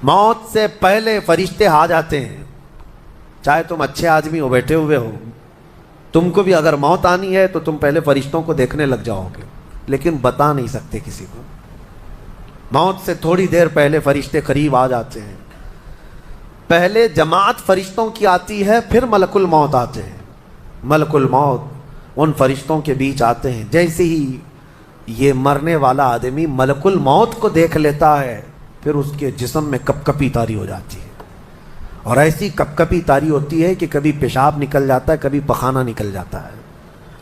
موت سے پہلے فرشتے آ جاتے ہیں. چاہے تم اچھے آدمی ہو, بیٹھے ہوئے ہو, تم کو بھی اگر موت آنی ہے تو تم پہلے فرشتوں کو دیکھنے لگ جاؤ گے, لیکن بتا نہیں سکتے کسی کو. موت سے تھوڑی دیر پہلے فرشتے قریب آ جاتے ہیں. پہلے جماعت فرشتوں کی آتی ہے, پھر ملک الموت آتے ہیں. ملک الموت ان فرشتوں کے بیچ آتے ہیں. جیسے ہی یہ مرنے والا آدمی ملک الموت کو دیکھ لیتا ہے, پھر اس کے جسم میں کپ کپی طاری ہو جاتی ہے. اور ایسی کپ کپی طاری ہوتی ہے کہ کبھی پیشاب نکل جاتا ہے, کبھی پخانہ نکل جاتا ہے.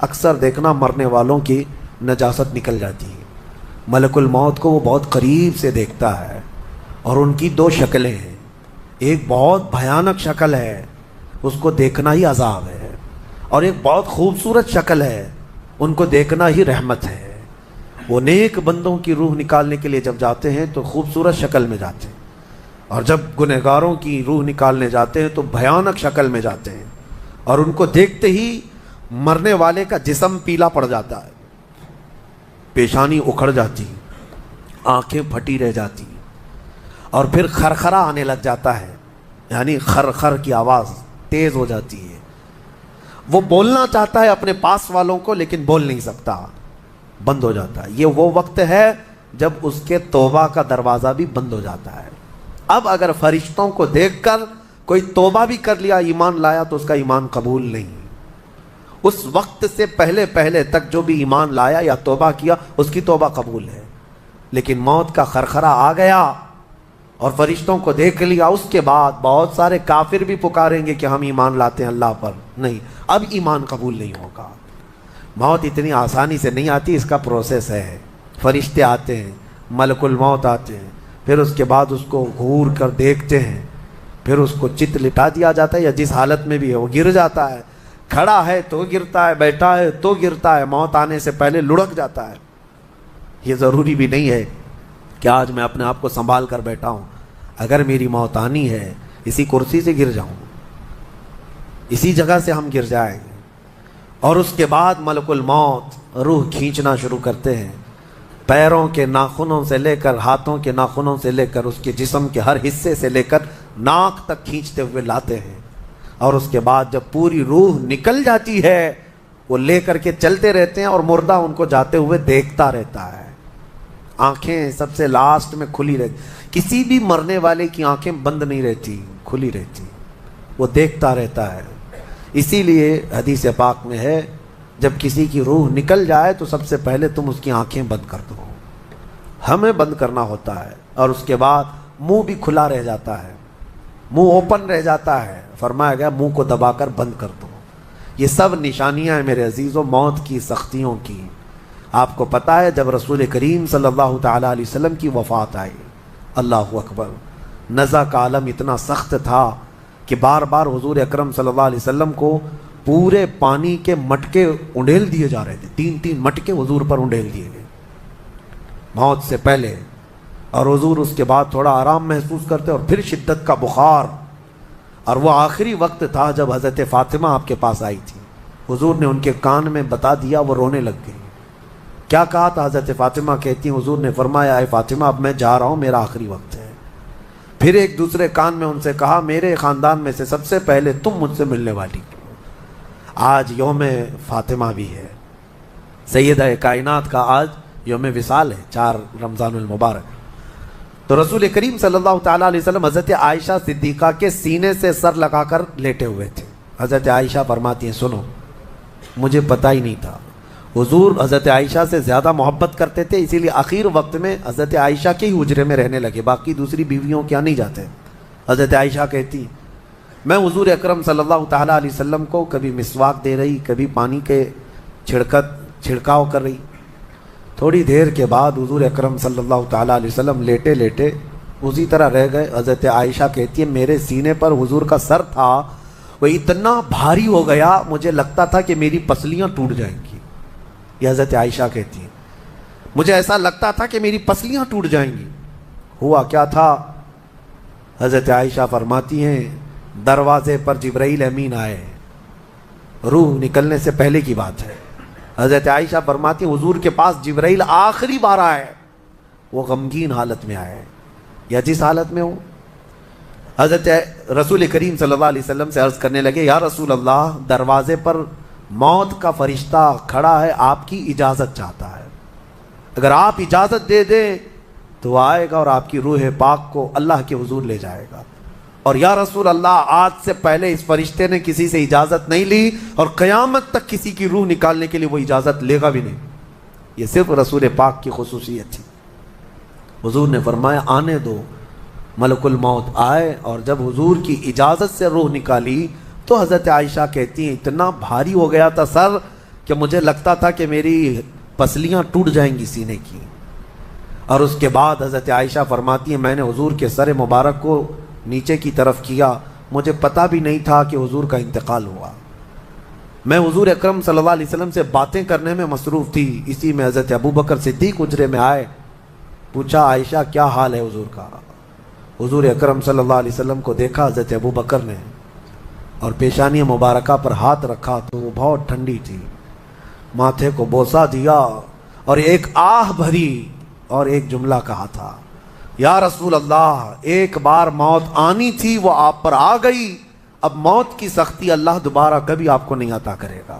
اکثر دیکھنا مرنے والوں کی نجاست نکل جاتی ہے. ملک الموت کو وہ بہت قریب سے دیکھتا ہے, اور ان کی دو شکلیں ہیں. ایک بہت بھیانک شکل ہے, اس کو دیکھنا ہی عذاب ہے, اور ایک بہت خوبصورت شکل ہے, ان کو دیکھنا ہی رحمت ہے. وہ نیک بندوں کی روح نکالنے کے لیے جب جاتے ہیں تو خوبصورت شکل میں جاتے ہیں, اور جب گنہگاروں کی روح نکالنے جاتے ہیں تو بھیانک شکل میں جاتے ہیں. اور ان کو دیکھتے ہی مرنے والے کا جسم پیلا پڑ جاتا ہے, پیشانی اکھڑ جاتی, آنکھیں پھٹی رہ جاتی, اور پھر خرخرا آنے لگ جاتا ہے, یعنی خرخر کی آواز تیز ہو جاتی ہے. وہ بولنا چاہتا ہے اپنے پاس والوں کو, لیکن بول نہیں سکتا, بند ہو جاتا ہے. یہ وہ وقت ہے جب اس کے توبہ کا دروازہ بھی بند ہو جاتا ہے. اب اگر فرشتوں کو دیکھ کر کوئی توبہ بھی کر لیا, ایمان لایا, تو اس کا ایمان قبول نہیں. اس وقت سے پہلے پہلے تک جو بھی ایمان لایا یا توبہ کیا, اس کی توبہ قبول ہے. لیکن موت کا خرخرا آ گیا اور فرشتوں کو دیکھ لیا, اس کے بعد بہت سارے کافر بھی پکاریں گے کہ ہم ایمان لاتے ہیں اللہ پر. نہیں, اب ایمان قبول نہیں ہوگا. موت اتنی آسانی سے نہیں آتی, اس کا پروسیس ہے. فرشتے آتے ہیں, ملک الموت آتے ہیں, پھر اس کے بعد اس کو گھور کر دیکھتے ہیں, پھر اس کو چت لٹا دیا جاتا ہے, یا جس حالت میں بھی ہے وہ گر جاتا ہے. کھڑا ہے تو گرتا ہے, بیٹھا ہے تو گرتا ہے, موت آنے سے پہلے لڑک جاتا ہے. یہ ضروری بھی نہیں ہے کہ آج میں اپنے آپ کو سنبھال کر بیٹھا ہوں. اگر میری موت آنی ہے, اسی کرسی سے گر جاؤں, اسی جگہ سے ہم گر جائیں گے. اور اس کے بعد ملک الموت روح کھینچنا شروع کرتے ہیں. پیروں کے ناخنوں سے لے کر, ہاتھوں کے ناخنوں سے لے کر, اس کے جسم کے ہر حصے سے لے کر ناک تک کھینچتے ہوئے لاتے ہیں. اور اس کے بعد جب پوری روح نکل جاتی ہے, وہ لے کر کے چلتے رہتے ہیں, اور مردہ ان کو جاتے ہوئے دیکھتا رہتا ہے. آنکھیں سب سے لاسٹ میں کھلی رہتی. کسی بھی مرنے والے کی آنکھیں بند نہیں رہتی, کھلی رہتی, وہ دیکھتا رہتا ہے. اسی لیے حدیث پاک میں ہے, جب کسی کی روح نکل جائے تو سب سے پہلے تم اس کی آنکھیں بند کر دو. ہمیں بند کرنا ہوتا ہے, اور اس کے بعد منہ بھی کھلا رہ جاتا ہے, منہ اوپن رہ جاتا ہے. فرمایا گیا منہ کو دبا کر بند کر دو. یہ سب نشانیاں ہیں میرے عزیزوں موت کی, سختیوں کی. آپ کو پتہ ہے جب رسول کریم صلی اللہ تعالیٰ علیہ وسلم کی وفات آئی, اللہ اکبر, نزع کا عالم اتنا سخت تھا کہ بار بار حضور اکرم صلی اللہ علیہ وسلم کو پورے پانی کے مٹکے انڈیل دیے جا رہے تھے. 3 مٹکے حضور پر انڈیل دیے گئے موت سے پہلے, اور حضور اس کے بعد تھوڑا آرام محسوس کرتے, اور پھر شدت کا بخار. اور وہ آخری وقت تھا جب حضرت فاطمہ آپ کے پاس آئی تھی. حضور نے ان کے کان میں بتا دیا, وہ رونے لگ گئی. کیا کہا تھا حضرت فاطمہ کہتی ہیں, حضور نے فرمایا اے فاطمہ اب میں جا رہا ہوں, میرا آخری وقت ہے. پھر ایک دوسرے کان میں ان سے کہا میرے خاندان میں سے سب سے پہلے تم مجھ سے ملنے والی. آج یوم فاطمہ بھی ہے, سیدہ کائنات کا آج یوم وصال ہے, 4 رمضان المبارک. تو رسول کریم صلی اللہ تعالیٰ علیہ وسلم حضرت عائشہ صدیقہ کے سینے سے سر لگا کر لیٹے ہوئے تھے. حضرت عائشہ فرماتی ہیں سنو, مجھے پتہ ہی نہیں تھا. حضور حضرت عائشہ سے زیادہ محبت کرتے تھے, اسی لیے آخر وقت میں حضرت عائشہ کے ہی حجرے میں رہنے لگے, باقی دوسری بیویوں کیا نہیں جاتے. حضرت عائشہ کہتی میں حضور اکرم صلی اللہ تعالیٰ علیہ وسلم کو کبھی مسواک دے رہی, کبھی پانی کے چھڑکاؤ کر رہی. تھوڑی دیر کے بعد حضور اکرم صلی اللہ تعالیٰ علیہ وسلم لیٹے لیٹے اسی طرح رہ گئے. حضرت عائشہ کہتی ہے میرے سینے پر حضور کا سر تھا, وہ اتنا بھاری ہو گیا مجھے لگتا تھا کہ میری پسلیاں ٹوٹ جائیں گی. یہ حضرت عائشہ کہتی ہیں مجھے ایسا لگتا تھا کہ میری پسلیاں ٹوٹ جائیں گی. ہوا کیا تھا؟ حضرت عائشہ فرماتی ہیں دروازے پر جبرائیل امین آئے, روح نکلنے سے پہلے کی بات ہے. حضرت عائشہ فرماتی ہیں حضور کے پاس جبرائیل آخری بار آئے, وہ غمگین حالت میں آئے, یا جس حالت میں ہو حضرت رسول کریم صلی اللہ علیہ وسلم سے عرض کرنے لگے یا رسول اللہ دروازے پر موت کا فرشتہ کھڑا ہے، آپ کی اجازت چاہتا ہے، اگر آپ اجازت دے دیں تو وہ آئے گا اور آپ کی روح پاک کو اللہ کے حضور لے جائے گا۔ اور یا رسول اللہ آج سے پہلے اس فرشتے نے کسی سے اجازت نہیں لی اور قیامت تک کسی کی روح نکالنے کے لیے وہ اجازت لے گا بھی نہیں، یہ صرف رسول پاک کی خصوصیت تھی۔ حضور نے فرمایا آنے دو، ملک الموت آئے، اور جب حضور کی اجازت سے روح نکالی تو حضرت عائشہ کہتی ہیں اتنا بھاری ہو گیا تھا سر کہ مجھے لگتا تھا کہ میری پسلیاں ٹوٹ جائیں گی سینے کی۔ اور اس کے بعد حضرت عائشہ فرماتی ہیں میں نے حضور کے سر مبارک کو نیچے کی طرف کیا، مجھے پتہ بھی نہیں تھا کہ حضور کا انتقال ہوا، میں حضور اکرم صلی اللہ علیہ وسلم سے باتیں کرنے میں مصروف تھی، اسی میں حضرت ابوبکر صدیق حجرے میں آئے، پوچھا عائشہ کیا حال ہے حضور کا؟ حضور اکرم صلی اللہ علیہ وسلم کو دیکھا حضرت ابوبکر نے اور پیشانی مبارکہ پر ہاتھ رکھا تو وہ بہت ٹھنڈی تھی، ماتھے کو بوسہ دیا اور ایک آہ بھری اور ایک جملہ کہا تھا یا رسول اللہ ایک بار موت آنی تھی وہ آپ پر آ گئی، اب موت کی سختی اللہ دوبارہ کبھی آپ کو نہیں عطا کرے گا۔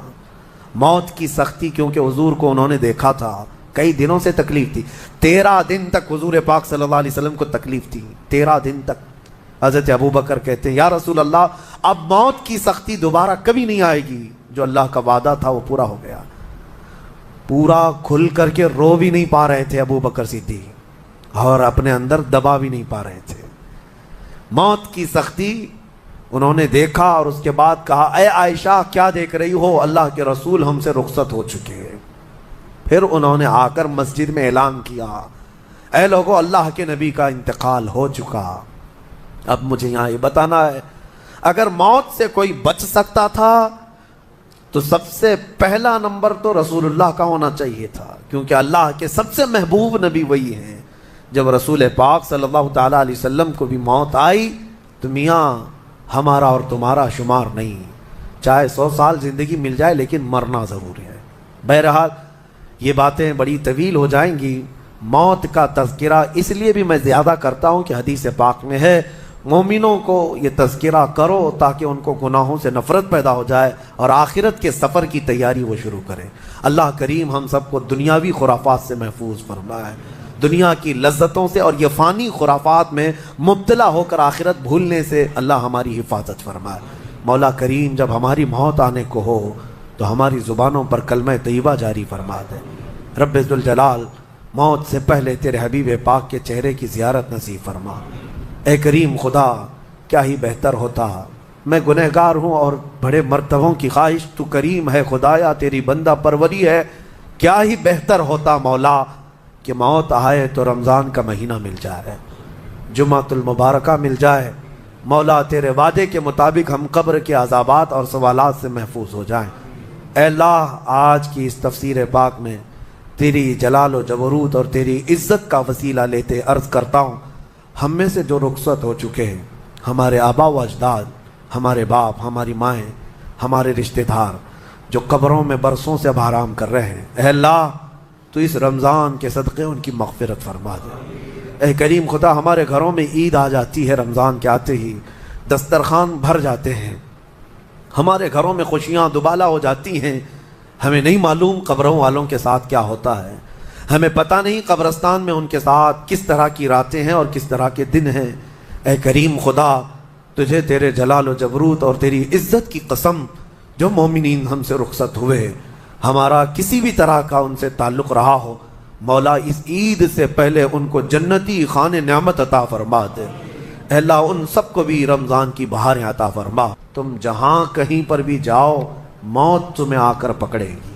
موت کی سختی کیونکہ حضور کو انہوں نے دیکھا تھا، کئی دنوں سے تکلیف تھی، 13 دن تک حضور پاک صلی اللہ علیہ وسلم کو تکلیف تھی، 13 دن تک۔ حضرت ابوبکر کہتے ہیں یا رسول اللہ اب موت کی سختی دوبارہ کبھی نہیں آئے گی، جو اللہ کا وعدہ تھا وہ پورا ہو گیا۔ پورا کھل کر کے رو بھی نہیں پا رہے تھے ابوبکر صدیق اور اپنے اندر دبا بھی نہیں پا رہے تھے۔ موت کی سختی انہوں نے دیکھا اور اس کے بعد کہا اے عائشہ کیا دیکھ رہی ہو، اللہ کے رسول ہم سے رخصت ہو چکے ہیں۔ پھر انہوں نے آ کر مسجد میں اعلان کیا اے لوگو اللہ کے نبی کا انتقال ہو چکا۔ اب مجھے یہاں یہ بتانا ہے اگر موت سے کوئی بچ سکتا تھا تو سب سے پہلا نمبر تو رسول اللہ کا ہونا چاہیے تھا، کیونکہ اللہ کے سب سے محبوب نبی وہی ہیں۔ جب رسول پاک صلی اللہ تعالیٰ علیہ وسلم کو بھی موت آئی تو میاں ہمارا اور تمہارا شمار نہیں، چاہے 100 سال زندگی مل جائے لیکن مرنا ضروری ہے۔ بہرحال یہ باتیں بڑی طویل ہو جائیں گی، موت کا تذکرہ اس لیے بھی میں زیادہ کرتا ہوں کہ حدیث پاک میں ہے مومنوں کو یہ تذکرہ کرو تاکہ ان کو گناہوں سے نفرت پیدا ہو جائے اور آخرت کے سفر کی تیاری وہ شروع کریں۔ اللہ کریم ہم سب کو دنیاوی خرافات سے محفوظ فرمائے، دنیا کی لذتوں سے اور یہ فانی خرافات میں مبتلا ہو کر آخرت بھولنے سے اللہ ہماری حفاظت فرمائے۔ مولا کریم جب ہماری موت آنے کو ہو تو ہماری زبانوں پر کلمہ طیبہ جاری فرما دے۔ رب ذوالجلال موت سے پہلے تیرے حبیب پاک کے چہرے کی زیارت نصیب فرما۔ اے کریم خدا کیا ہی بہتر ہوتا، میں گنہگار ہوں اور بڑے مرتبوں کی خواہش، تو کریم ہے خدایا تیری بندہ پروری ہے، کیا ہی بہتر ہوتا مولا کہ موت آئے تو رمضان کا مہینہ مل جائے، جمعۃ المبارکہ مل جائے، مولا تیرے وعدے کے مطابق ہم قبر کے عذابات اور سوالات سے محفوظ ہو جائیں۔ اے اللہ آج کی اس تفسیر پاک میں تیری جلال و جبروت اور تیری عزت کا وسیلہ لیتے عرض کرتا ہوں ہم میں سے جو رخصت ہو چکے ہیں، ہمارے آبا و اجداد، ہمارے باپ، ہماری مائیں، ہمارے رشتہ دار جو قبروں میں برسوں سے اب آرام کر رہے ہیں، اے اللہ تو اس رمضان کے صدقے ان کی مغفرت فرما دے۔ اے کریم خدا ہمارے گھروں میں عید آ جاتی ہے، رمضان کے آتے ہی دسترخوان بھر جاتے ہیں، ہمارے گھروں میں خوشیاں دوبالا ہو جاتی ہیں، ہمیں نہیں معلوم قبروں والوں کے ساتھ کیا ہوتا ہے، ہمیں پتہ نہیں قبرستان میں ان کے ساتھ کس طرح کی راتیں ہیں اور کس طرح کے دن ہیں۔ اے کریم خدا تجھے تیرے جلال و جبروت اور تیری عزت کی قسم جو مومنین ہم سے رخصت ہوئے ہمارا کسی بھی طرح کا ان سے تعلق رہا ہو، مولا اس عید سے پہلے ان کو جنتی خان نعمت عطا فرما دے۔ اے اللہ ان سب کو بھی رمضان کی بہاریں عطا فرما۔ تم جہاں کہیں پر بھی جاؤ موت تمہیں آ کر پکڑے گی۔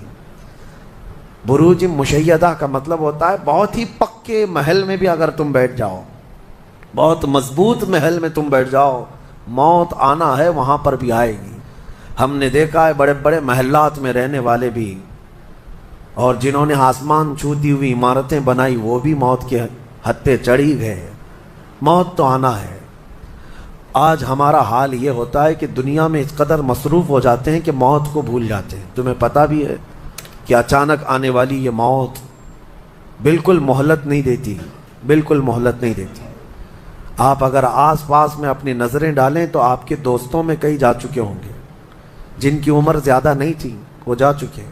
بروج مشیدہ کا مطلب ہوتا ہے بہت ہی پکے محل میں بھی اگر تم بیٹھ جاؤ، بہت مضبوط محل میں تم بیٹھ جاؤ، موت آنا ہے وہاں پر بھی آئے گی۔ ہم نے دیکھا ہے بڑے بڑے محلات میں رہنے والے بھی اور جنہوں نے آسمان چھوتی ہوئی عمارتیں بنائی وہ بھی موت کے حد پہ چڑھی گئے۔ موت تو آنا ہے۔ آج ہمارا حال یہ ہوتا ہے کہ دنیا میں اس قدر مصروف ہو جاتے ہیں کہ موت کو بھول جاتے ہیں۔ تمہیں پتہ بھی ہے کہ اچانک آنے والی یہ موت بالکل مہلت نہیں دیتی، بالکل مہلت نہیں دیتی۔ آپ اگر آس پاس میں اپنی نظریں ڈالیں تو آپ کے دوستوں میں کئی جا چکے ہوں گے، جن کی عمر زیادہ نہیں تھی وہ جا چکے۔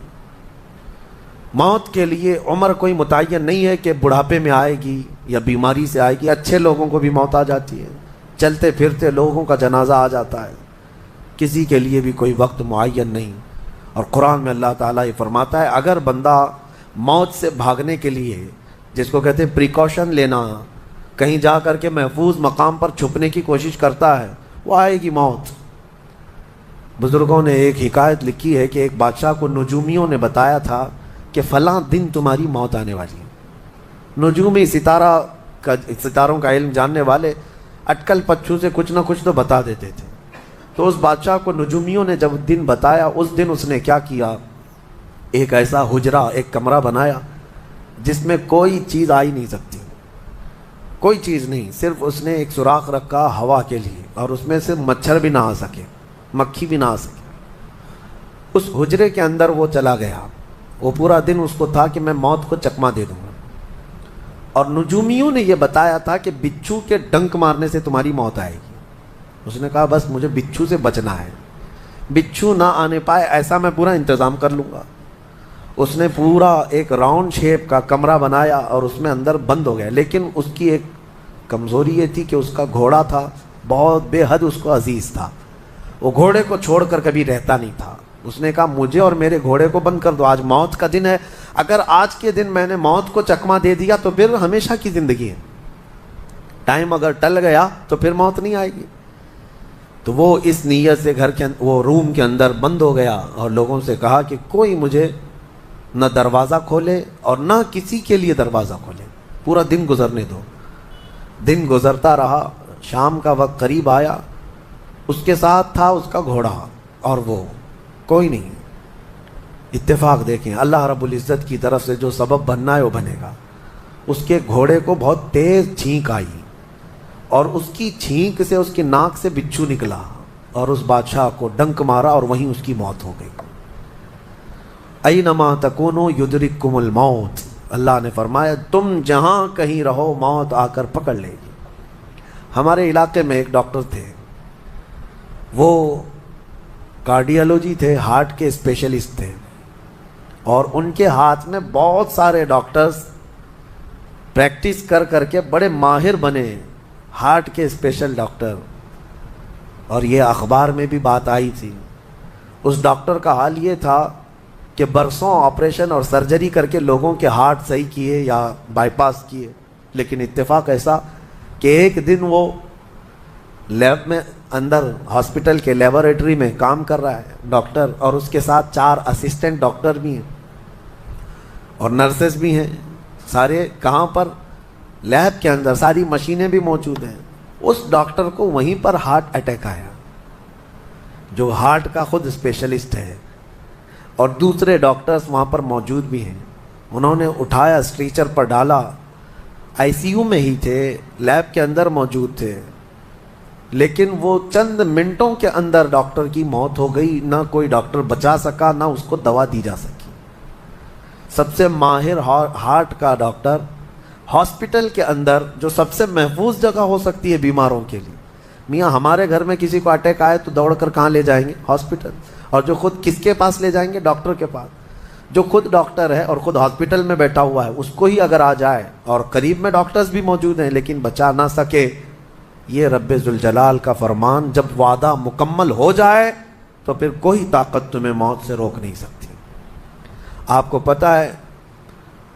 موت کے لیے عمر کوئی متعین نہیں ہے کہ بڑھاپے میں آئے گی یا بیماری سے آئے گی، اچھے لوگوں کو بھی موت آ جاتی ہے، چلتے پھرتے لوگوں کا جنازہ آ جاتا ہے، کسی کے لیے بھی کوئی وقت معین نہیں۔ اور قرآن میں اللہ تعالیٰ یہ فرماتا ہے اگر بندہ موت سے بھاگنے کے لیے، جس کو کہتے ہیں پریکاشن لینا، کہیں جا کر کے محفوظ مقام پر چھپنے کی کوشش کرتا ہے، وہ آئے گی موت۔ بزرگوں نے ایک حکایت لکھی ہے کہ ایک بادشاہ کو نجومیوں نے بتایا تھا کہ فلاں دن تمہاری موت آنے والی ہے۔ نجومی ستاروں کا علم جاننے والے اٹکل پچھو سے کچھ نہ کچھ تو بتا دیتے تھے۔ تو اس بادشاہ کو نجومیوں نے جب دن بتایا، اس دن اس نے کیا کیا، ایک ایسا حجرہ، ایک کمرہ بنایا جس میں کوئی چیز آ ہی نہیں سکتی، کوئی چیز نہیں، صرف اس نے ایک سوراخ رکھا ہوا کے لیے، اور اس میں سے مچھر بھی نہ آ سکے، مکھی بھی نہ آ سکے۔ اس حجرے کے اندر وہ چلا گیا، وہ پورا دن اس کو تھا کہ میں موت کو چکما دے دوں گا، اور نجومیوں نے یہ بتایا تھا کہ بچھو کے ڈنک مارنے سے تمہاری موت آئے گی۔ اس نے کہا بس مجھے بچھو سے بچنا ہے، بچھو نہ آنے پائے ایسا میں پورا انتظام کر لوں گا۔ اس نے پورا ایک راؤنڈ شیپ کا کمرہ بنایا اور اس میں اندر بند ہو گیا، لیکن اس کی ایک کمزوری یہ تھی کہ اس کا گھوڑا تھا، بہت بے حد اس کو عزیز تھا، وہ گھوڑے کو چھوڑ کر کبھی رہتا نہیں تھا۔ اس نے کہا مجھے اور میرے گھوڑے کو بند کر دو، آج موت کا دن ہے، اگر آج کے دن میں نے موت کو چکما دے دیا تو پھر ہمیشہ کی زندگی ہے، ٹائم اگر ٹل گیا تو پھر موت نہیں آئے گی۔ تو وہ اس نیت سے وہ روم کے اندر بند ہو گیا اور لوگوں سے کہا کہ کوئی مجھے نہ دروازہ کھولے اور نہ کسی کے لیے دروازہ کھولے، پورا دن گزرنے دو۔ دن گزرتا رہا، شام کا وقت قریب آیا، اس کے ساتھ تھا اس کا گھوڑا اور وہ کوئی نہیں۔ اتفاق دیکھیں، اللہ رب العزت کی طرف سے جو سبب بننا ہے وہ بنے گا۔ اس کے گھوڑے کو بہت تیز چھینک آئی اور اس کی چھینک سے اس کی ناک سے بچھو نکلا اور اس بادشاہ کو ڈنک مارا اور وہیں اس کی موت ہو گئی۔ اینما تکونوا یدرککم الموت، اللہ نے فرمایا تم جہاں کہیں رہو موت آ کر پکڑ لے گی۔ ہمارے علاقے میں ایک ڈاکٹر تھے، وہ کارڈیالوجی تھے، ہارٹ کے اسپیشلسٹ تھے، اور ان کے ہاتھ میں بہت سارے ڈاکٹرز پریکٹس کر کر کے بڑے ماہر بنے، ہارٹ کے اسپیشل ڈاکٹر۔ اور یہ اخبار میں بھی بات آئی تھی۔ اس ڈاکٹر کا حال یہ تھا کہ برسوں آپریشن اور سرجری کر کے لوگوں کے ہارٹ صحیح کیے یا بائی پاس کیے، لیکن اتفاق ایسا کہ ایک دن وہ لیب میں اندر ہاسپٹل کے لیبارٹری میں کام کر رہا ہے ڈاکٹر، اور اس کے ساتھ 4 اسسٹنٹ ڈاکٹر بھی ہیں اور نرسز بھی ہیں، سارے کہاں پر، لیب کے اندر، ساری مشینیں بھی موجود ہیں۔ اس ڈاکٹر کو وہیں پر ہارٹ اٹیک آیا، جو ہارٹ کا خود اسپیشلسٹ ہے، اور دوسرے ڈاکٹرز وہاں پر موجود بھی ہیں۔ انہوں نے اٹھایا، اسٹریچر پر ڈالا، آئی سی یو میں ہی تھے، لیب کے اندر موجود تھے، لیکن وہ چند منٹوں کے اندر ڈاکٹر کی موت ہو گئی، نہ کوئی ڈاکٹر بچا سکا، نہ اس کو دوا دی جا سکی۔ سب سے ماہر ہارٹ کا ڈاکٹر ہاسپٹل کے اندر، جو سب سے محفوظ جگہ ہو سکتی ہے بیماروں کے لیے۔ میاں ہمارے گھر میں کسی کو اٹیک آئے تو دوڑ کر کہاں لے جائیں گے؟ ہاسپٹل۔ اور جو خود کس کے پاس لے جائیں گے؟ ڈاکٹر کے پاس۔ جو خود ڈاکٹر ہے اور خود ہاسپٹل میں بیٹھا ہوا ہے، اس کو ہی اگر آ جائے، اور قریب میں ڈاکٹرز بھی موجود ہیں لیکن بچا نہ سکے، یہ رب ذوالجلال کا فرمان، جب وعدہ مکمل ہو جائے تو پھر کوئی طاقت تمہیں موت سے روک نہیں سکتی۔ آپ کو پتہ ہے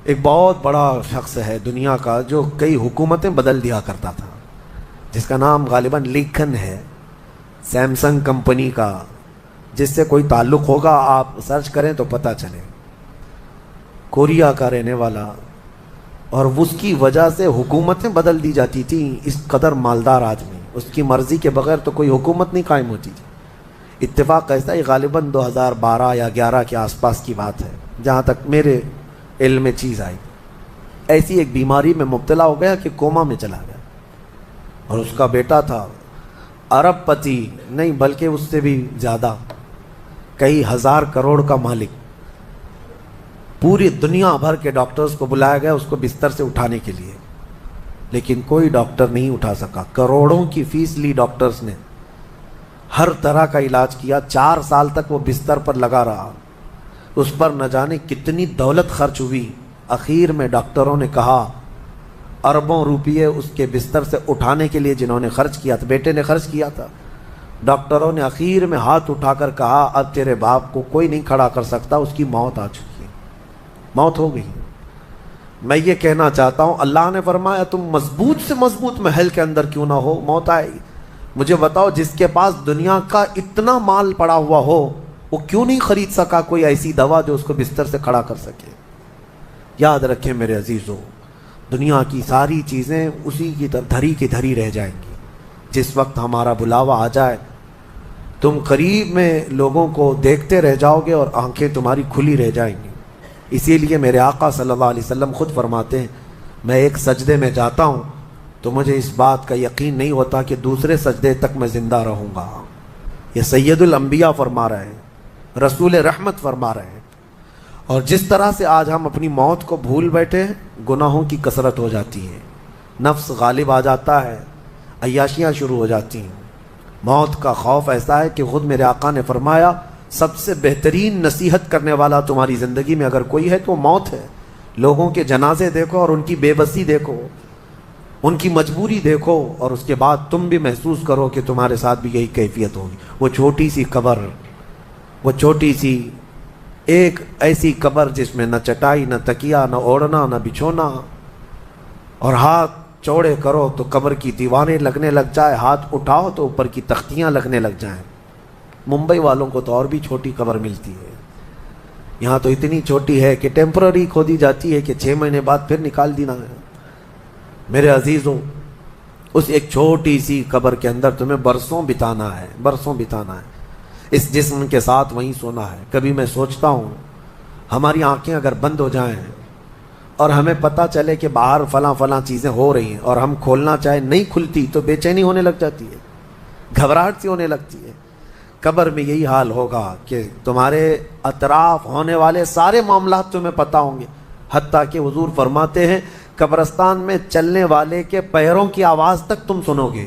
ایک بہت بڑا شخص ہے دنیا کا جو کئی حکومتیں بدل دیا کرتا تھا، جس کا نام غالباً لنکن ہے، سیمسنگ کمپنی کا، جس سے کوئی تعلق ہوگا آپ سرچ کریں تو پتہ چلے، کوریا کا رہنے والا، اور اس کی وجہ سے حکومتیں بدل دی جاتی تھیں۔ اس قدر مالدار آدمی، اس کی مرضی کے بغیر تو کوئی حکومت نہیں قائم ہوتی تھی۔ اتفاق ایسا ہی غالباً 2012 یا 11 کے آس پاس کی بات ہے، جہاں تک میرے علم میں چیز آئی۔ ایسی ایک بیماری میں مبتلا ہو گیا کہ کوما میں چلا گیا، اور اس کا بیٹا تھا ارب پتی، نہیں بلکہ اس سے بھی زیادہ، کئی ہزار کروڑ کا مالک۔ پوری دنیا بھر کے ڈاکٹرز کو بلایا گیا اس کو بستر سے اٹھانے کے لیے، لیکن کوئی ڈاکٹر نہیں اٹھا سکا. کروڑوں کی فیس لی ڈاکٹرز نے, ہر طرح کا علاج کیا, 4 سال تک وہ بستر پر لگا رہا, اس پر نہ جانے کتنی دولت خرچ ہوئی. اخیر میں ڈاکٹروں نے کہا, اربوں روپیے اس کے بستر سے اٹھانے کے لیے جنہوں نے خرچ کیا تھا, بیٹے نے خرچ کیا تھا, ڈاکٹروں نے اخیر میں ہاتھ اٹھا کر کہا اب تیرے باپ کو کوئی نہیں کھڑا کر سکتا, اس کی موت آ چکی ہے, موت ہو گئی. میں یہ کہنا چاہتا ہوں, اللہ نے فرمایا تم مضبوط سے مضبوط محل کے اندر کیوں نہ ہو, موت آئے گی. مجھے بتاؤ, جس کے پاس دنیا کا اتنا مال پڑا ہوا ہو, وہ کیوں نہیں خرید سکا کوئی ایسی دوا جو اس کو بستر سے کھڑا کر سکے؟ یاد رکھیں میرے عزیزو, دنیا کی ساری چیزیں اسی کی دھری کی دھری رہ جائیں گی. جس وقت ہمارا بلاوا آ جائے, تم قریب میں لوگوں کو دیکھتے رہ جاؤ گے اور آنکھیں تمہاری کھلی رہ جائیں گی. اسی لیے میرے آقا صلی اللہ علیہ وسلم خود فرماتے ہیں, میں ایک سجدے میں جاتا ہوں تو مجھے اس بات کا یقین نہیں ہوتا کہ دوسرے سجدے تک میں زندہ رہوں گا. یہ سید الانبیاء فرما رہے ہیں, رسول رحمت فرما رہے ہیں. اور جس طرح سے آج ہم اپنی موت کو بھول بیٹھے ہیں, گناہوں کی کثرت ہو جاتی ہے, نفس غالب آ جاتا ہے, عیاشیاں شروع ہو جاتی ہیں. موت کا خوف ایسا ہے کہ خود میرے آقا نے فرمایا, سب سے بہترین نصیحت کرنے والا تمہاری زندگی میں اگر کوئی ہے تو موت ہے. لوگوں کے جنازے دیکھو اور ان کی بے بسی دیکھو, ان کی مجبوری دیکھو, اور اس کے بعد تم بھی محسوس کرو کہ تمہارے ساتھ بھی یہی کیفیت ہوگی. وہ چھوٹی سی قبر, وہ چھوٹی سی ایک ایسی قبر جس میں نہ چٹائی, نہ تکیا, نہ اوڑھنا, نہ بچھونا, اور ہاتھ چوڑے کرو تو قبر کی دیواریں لگنے لگ جائے, ہاتھ اٹھاؤ تو اوپر کی تختیاں لگنے لگ جائیں. ممبئی والوں کو تو اور بھی چھوٹی قبر ملتی ہے, یہاں تو اتنی چھوٹی ہے کہ ٹیمپرری کھودی جاتی ہے کہ 6 مہینے بعد پھر نکال دینا ہے. میرے عزیزوں, اس ایک چھوٹی سی قبر کے اندر تمہیں برسوں بتانا ہے, برسوں بتانا ہے. اس جسم کے ساتھ وہیں سونا ہے. کبھی میں سوچتا ہوں, ہماری آنکھیں اگر بند ہو جائیں اور ہمیں پتہ چلے کہ باہر فلاں فلاں چیزیں ہو رہی ہیں اور ہم کھولنا چاہیں نہیں کھلتی, تو بے چینی ہونے لگ جاتی ہے, گھبراہٹ سی ہونے لگتی ہے. قبر میں یہی حال ہوگا کہ تمہارے اطراف ہونے والے سارے معاملات تمہیں پتہ ہوں گے. حتیٰ کہ حضور فرماتے ہیں, قبرستان میں چلنے والے کے پیروں کی آواز تک تم سنو گے.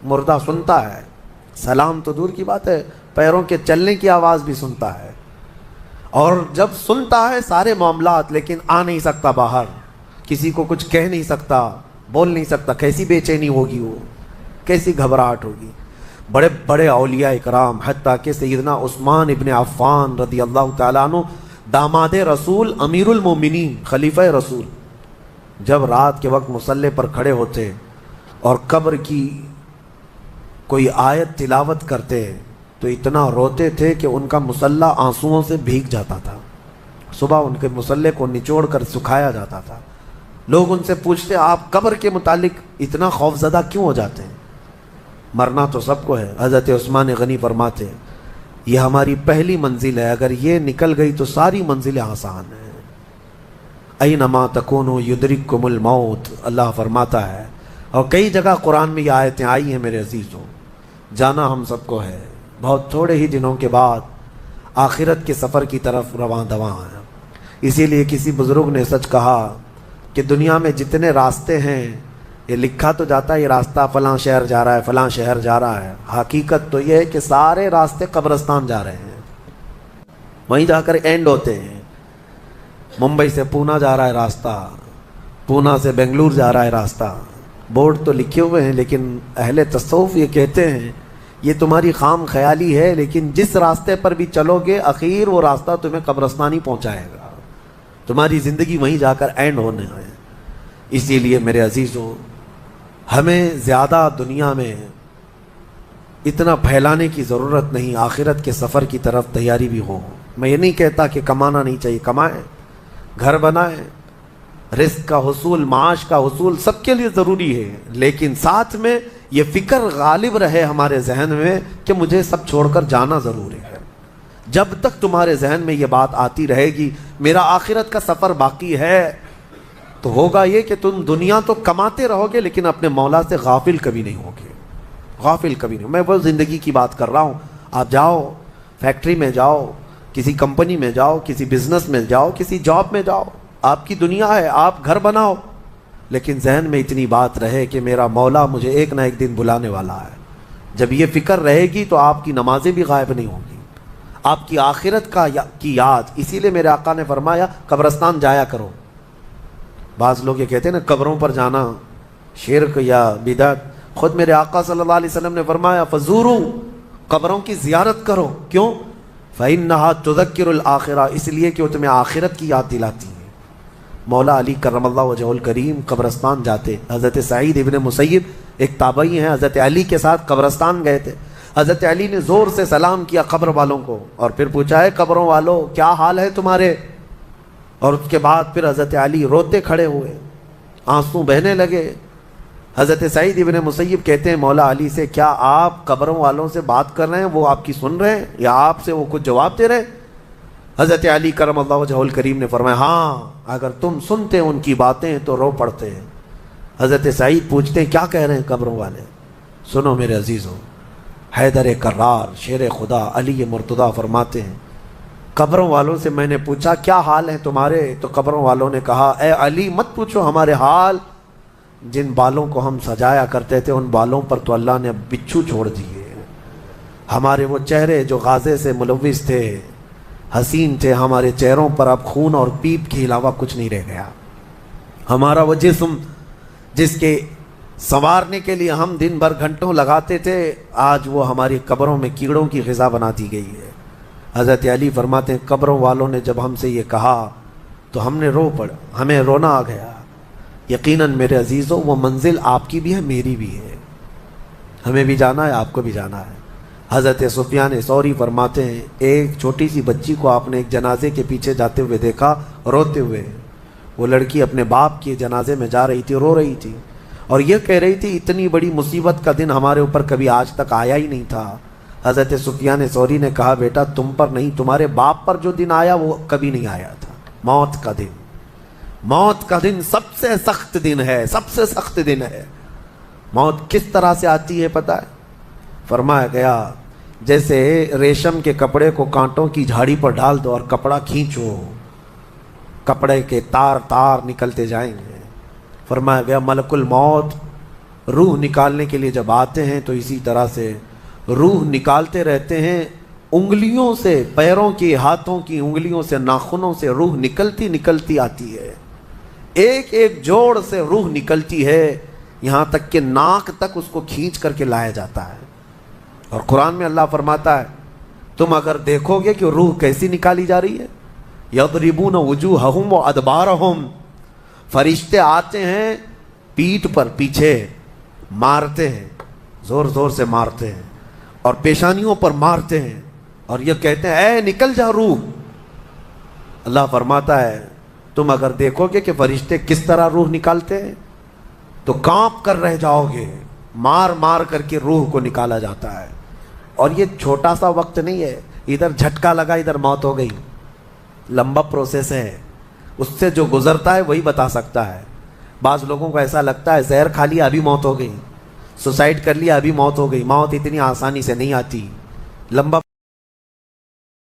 مردہ سنتا ہے, سلام تو دور کی بات ہے, پیروں کے چلنے کی آواز بھی سنتا ہے. اور جب سنتا ہے سارے معاملات, لیکن آ نہیں سکتا باہر, کسی کو کچھ کہہ نہیں سکتا, بول نہیں سکتا. کیسی بے چینی ہوگی وہ, کیسی گھبراہٹ ہوگی. بڑے بڑے اولیاء اکرام, حتیٰ کہ سیدنا عثمان ابن عفان رضی اللہ تعالیٰ عنہ, داماد رسول, امیر المومنین, خلیفہ رسول, جب رات کے وقت مصلی پر کھڑے ہوتے اور قبر کی کوئی آیت تلاوت کرتے تو اتنا روتے تھے کہ ان کا مصلی آنسوؤں سے بھیگ جاتا تھا. صبح ان کے مصلی کو نچوڑ کر سکھایا جاتا تھا. لوگ ان سے پوچھتے, آپ قبر کے متعلق اتنا خوفزدہ کیوں ہو جاتے ہیں؟ مرنا تو سب کو ہے. حضرت عثمان غنی فرماتے, یہ ہماری پہلی منزل ہے, اگر یہ نکل گئی تو ساری منزلیں آسان ہیں. اینما تکونوا یدرککم الموت, اللہ فرماتا ہے. اور کئی جگہ قرآن میں یہ آیتیں آئی ہیں میرے عزیزوں. جانا ہم سب کو ہے, بہت تھوڑے ہی دنوں کے بعد آخرت کے سفر کی طرف رواں دواں ہیں. اسی لیے کسی بزرگ نے سچ کہا کہ دنیا میں جتنے راستے ہیں, یہ لکھا تو جاتا ہے یہ راستہ فلاں شہر جا رہا ہے, فلاں شہر جا رہا ہے, حقیقت تو یہ ہے کہ سارے راستے قبرستان جا رہے ہیں, وہیں جا کر اینڈ ہوتے ہیں. ممبئی سے پونا جا رہا ہے راستہ, پونا سے بنگلور جا رہا ہے راستہ. بورڈ تو لکھے ہوئے ہیں, لیکن اہل تصوف یہ کہتے ہیں یہ تمہاری خام خیالی ہے, لیکن جس راستے پر بھی چلو گے اخیر وہ راستہ تمہیں قبرستان ہی پہنچائے گا. تمہاری زندگی وہیں جا کر اینڈ ہونے ہے. اسی لیے میرے عزیزوں, ہمیں زیادہ دنیا میں اتنا پھیلانے کی ضرورت نہیں, آخرت کے سفر کی طرف تیاری بھی ہو. میں یہ نہیں کہتا کہ کمانا نہیں چاہیے, کمائیں, گھر بنائیں, رزق کا حصول, معاش کا حصول سب کے لیے ضروری ہے, لیکن ساتھ میں یہ فکر غالب رہے ہمارے ذہن میں کہ مجھے سب چھوڑ کر جانا ضروری ہے. جب تک تمہارے ذہن میں یہ بات آتی رہے گی میرا آخرت کا سفر باقی ہے, تو ہوگا یہ کہ تم دنیا تو کماتے رہو گے لیکن اپنے مولا سے غافل کبھی نہیں ہوگے, غافل کبھی نہیں. میں وہ زندگی کی بات کر رہا ہوں. آپ جاؤ, فیکٹری میں جاؤ, کسی کمپنی میں جاؤ, کسی بزنس میں جاؤ, کسی جاب میں جاؤ, آپ کی دنیا ہے, آپ گھر بناؤ, لیکن ذہن میں اتنی بات رہے کہ میرا مولا مجھے ایک نہ ایک دن بلانے والا ہے. جب یہ فکر رہے گی تو آپ کی نمازیں بھی غائب نہیں ہوں گی، آپ کی آخرت کی یاد. اسی لیے میرے آقا نے فرمایا قبرستان جایا کرو. بعض لوگ یہ کہتے ہیں نا قبروں پر جانا شرک یا بدعت. خود میرے آقا صلی اللہ علیہ وسلم نے فرمایا فزورو، قبروں کی زیارت کرو. کیوں؟ فإنها تذکر الآخرہ، اس لیے کہ وہ تمہیں آخرت کی یاد دلاتی ہیں. مولا علی کرم اللہ وجہہ الکریم قبرستان جاتے. حضرت سعید ابن مسیب ایک تابعی ہیں، حضرت علی کے ساتھ قبرستان گئے تھے. حضرت علی نے زور سے سلام کیا قبر والوں کو اور پھر پوچھا ہے قبروں والوں کیا حال ہے تمہارے. اور اس کے بعد پھر حضرت علی روتے کھڑے ہوئے، آنسو بہنے لگے. حضرت سعید ابن مسیب کہتے ہیں مولا علی سے کیا آپ قبروں والوں سے بات کر رہے ہیں، وہ آپ کی سن رہے ہیں یا آپ سے وہ کچھ جواب دے رہے ہیں؟ حضرت علی کرم اللہ وجہہ الکریم نے فرمایا ہاں، اگر تم سنتے ان کی باتیں تو رو پڑتے ہیں. حضرت سعید پوچھتے ہیں کیا کہہ رہے ہیں قبروں والے؟ سنو میرے عزیزوں، حیدر کرار شیر خدا علی مرتضیٰ فرماتے ہیں قبروں والوں سے میں نے پوچھا کیا حال ہیں تمہارے، تو قبروں والوں نے کہا اے علی مت پوچھو ہمارے حال، جن بالوں کو ہم سجایا کرتے تھے ان بالوں پر تو اللہ نے بچھو چھوڑ دیے. ہمارے وہ چہرے جو غازے سے ملوث تھے، حسین تھے، ہمارے چہروں پر اب خون اور پیپ کے علاوہ کچھ نہیں رہ گیا. ہمارا وہ جسم جس کے سنوارنے کے لیے ہم دن بھر گھنٹوں لگاتے تھے، آج وہ ہماری قبروں میں کیڑوں کی غذا بنا دی گئی ہے. حضرت علی فرماتے ہیں قبروں والوں نے جب ہم سے یہ کہا تو ہم نے رو پڑا، ہمیں رونا آ گیا. یقیناً میرے عزیزوں وہ منزل آپ کی بھی ہے میری بھی ہے، ہمیں بھی جانا ہے آپ کو بھی جانا ہے. حضرت سفیان ثوری فرماتے ہیں ایک چھوٹی سی بچی کو آپ نے ایک جنازے کے پیچھے جاتے ہوئے دیکھا روتے ہوئے. وہ لڑکی اپنے باپ کے جنازے میں جا رہی تھی، رو رہی تھی اور یہ کہہ رہی تھی اتنی بڑی مصیبت کا دن ہمارے اوپر کبھی آج تک آیا ہی نہیں تھا. حضرت سفیان ثوری نے کہا بیٹا تم پر نہیں، تمہارے باپ پر جو دن آیا وہ کبھی نہیں آیا تھا. موت کا دن، موت کا دن سب سے سخت دن ہے، سب سے سخت دن ہے. موت کس طرح سے آتی ہے پتہ ہے؟ فرمایا گیا جیسے ریشم کے کپڑے کو کانٹوں کی جھاڑی پر ڈال دو اور کپڑا کھینچو، کپڑے کے تار تار نکلتے جائیں گے. فرمایا گیا ملک الموت روح نکالنے کے لیے جب آتے ہیں تو اسی طرح سے روح نکالتے رہتے ہیں. انگلیوں سے، پیروں کی، ہاتھوں کی انگلیوں سے، ناخنوں سے روح نکلتی نکلتی آتی ہے. ایک ایک جوڑ سے روح نکلتی ہے، یہاں تک کہ ناک تک اس کو کھینچ کر کے لایا جاتا ہے. اور قرآن میں اللہ فرماتا ہے تم اگر دیکھو گے کہ روح کیسی نکالی جا رہی ہے. یضربون وجوہہم وادبارہم، فرشتے آتے ہیں پیٹھ پر، پیچھے مارتے ہیں، زور زور سے مارتے ہیں اور پیشانیوں پر مارتے ہیں اور یہ کہتے ہیں اے نکل جا روح. اللہ فرماتا ہے تم اگر دیکھو گے کہ فرشتے کس طرح روح نکالتے ہیں تو کانپ کر رہ جاؤ گے. مار مار کر کے روح کو نکالا جاتا ہے. اور یہ چھوٹا سا وقت نہیں ہے، ادھر جھٹکا لگا ادھر موت ہو گئی. لمبا پروسیس ہے، اس سے جو گزرتا ہے وہی بتا سکتا ہے. بعض لوگوں کو ایسا لگتا ہے زہر کھا لیا ابھی موت ہو گئی، سوسائڈ کر لیا ابھی موت ہو گئی. موت اتنی آسانی سے نہیں آتی، لمبا